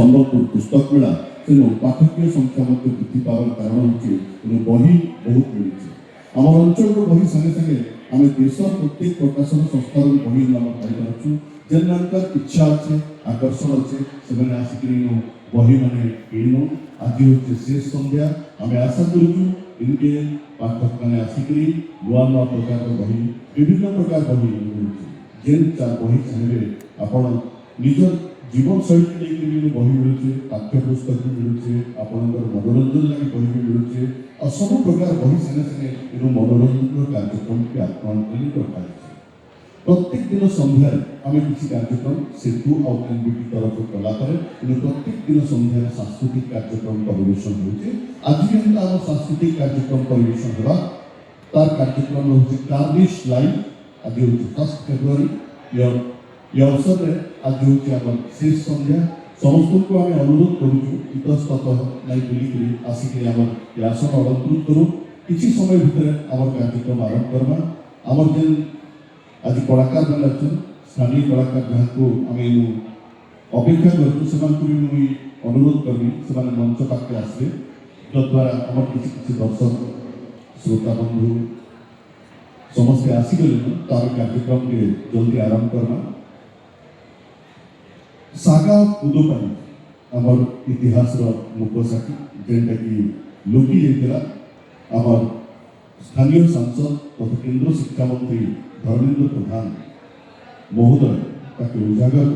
ସମ୍ବଲପୁର ପୁସ୍ତକ ମେଳା ତେଣୁ ପାଠକୀୟ ସଂଖ୍ୟା ମଧ୍ୟ ବୃଦ୍ଧି ପାଇବାର କାରଣ ହେଉଛି ତେଣୁ ବହି ବହୁତ ମିଳୁଛି। ଆମର ଅଞ୍ଚଳର ବହି ସାଙ୍ଗେ ସାଙ୍ଗେ ଆମେ ଦେଶ ପ୍ରତ୍ୟେକ ପ୍ରକାଶନ ସଂସ୍ଥାର ବହି ଆମେ ପାଇପାରୁଛୁ। ଯେମାନଙ୍କର ଇଚ୍ଛା ଅଛି ଆକର୍ଷଣ ଅଛି ସେମାନେ ଆସିକିରି ବହି ମାନେ କିଣିନୁ। ଆଜି ହେଉଛି ଶେଷ ସନ୍ଧ୍ୟା। ଆମେ ଆଶା କରୁଛୁ ଏମିତି ପାଠକ ମାନେ ଆସିକିରି ନୂଆ ନୂଆ ପ୍ରକାରର ବହି ବିଭିନ୍ନ ପ୍ରକାର ବହି ମିଳୁଛି। ଯେନ୍ ବହି ଚାହିଁବେ ଆପଣ ନିଜ ଜୀବନଶୈଳୀ ନେଇକି ବହି ମିଳୁଛି, ପାଠ୍ୟ ପୁସ୍ତକ ବି ମିଳୁଛି, ଆପଣଙ୍କର ମନୋରଞ୍ଜନ ଲାଗି ବହି ବି ମିଳୁଛି ଆଉ ସବୁ ପ୍ରକାର ବହି ସାଙ୍ଗେ ସାଙ୍ଗେ ଏଣୁ ମନୋରଞ୍ଜନର କାର୍ଯ୍ୟକ୍ରମ ବି ଆପଣ ରଖାଯାଇଛି। प्रत्येक दिन सन्धार आम किसी कार्यक्रम सेतु और एनबीटी तरफ कलापर प्रत्येक दिन सन्धार सांस्कृतिक कार्यक्रम परिवेशन होचे। आज भी आम सांस्कृतिक कार्यक्रम परिवेशन होगा तार कार्यक्रम होचे कार्निश लाइव। आज होचे 1 फेब्रुआरी ये अवसर में आज होचे आम शेष संध्या। समस्त को आम अनुरोध करूँ इतस्तत नहीं बुलिकी आसिक आम आसन अलंकृत करूँ किसी समय भितर आम कार्यक्रम आरंभ करवा। आम जेन आज कलाकार मैंने अच्छे स्थानीय कलाकार जहाँ को आम अपेक्षा करूँ अनुरोध करमी से मंच पाखे आसवे जद्वारा आम किसी किसी दर्शक श्रोता बंधु समस्ते आसीगले तार कार्यक्रम के जल्दी आरंभ करना। सागा पुदोपानी आमर इतिहास मुखसाखी जेनटा कि लुटी जाता आमर स्थानीय सांसद तथा केंद्र शिक्षा मंत्री धर्मेंद्र प्रधान महोदय ताके उजागर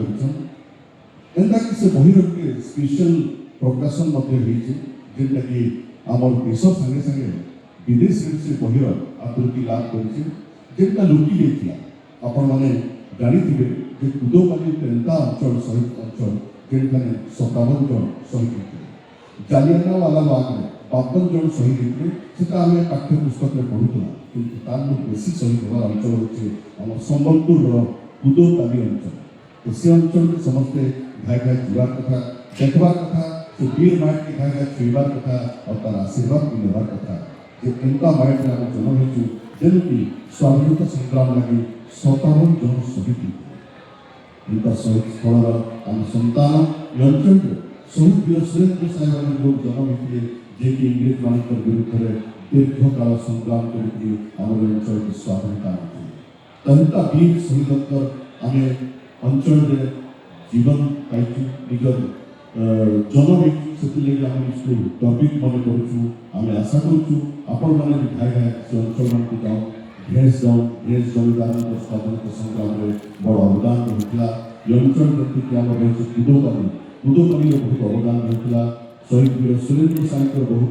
करता कि से बही के स्पेशल प्रकाशन जेनटा कि आमर देश संगे संगे विदेश से बही आकृति लाभ करता लुटी जाता। आपण मैंने जानी थे कुदोपाली एंता अंचल शहीद अंचल जेनटा 57 जन शहीद होते। जालियानवाला बाग में 52 जन शहीद होते से आम पाठ्य पुस्तक में पढ़ुला किंतु तार बेसी शहीद होवार अंचल होचे आम सम्बलपुर कुदोपाली अंचल। तो से अंचल के समस्ते घाय घाय जीवार कथा देखवार कथा से वीर माइट के घाय घाय छुईबार कथा और तार आशीर्वाद भी लेवार कथा जे एंता माइट में आम जन्म होचु जेन कि स्वाधीनता संग्राम लगी 57 जन शहीद होते। एंता शहीद स्थल आम संतान अंचल शहीद वीर सुरेंद्र साहेब लोग जन्म होते जे कि इंग्रेज मान विरुद्ध दीर्घकाल संग्राम करके आम अंचल की स्वाधीनता तंता वीर शहीद आम अंचल जीवन पाई निजर जन्म से इसको टॉपिक मन करूँ। आम आशा करूँ आपण मैंने घाय घाय से अंचल मान को जाओ भेष जमीदार स्वाधीनता संग्राम में बड़ अवदान होता। ये अंचल प्रति आम रही कुदोपाली बहुत अवदान होता। शहीद वीर सुरेंद्र साहेब बहुत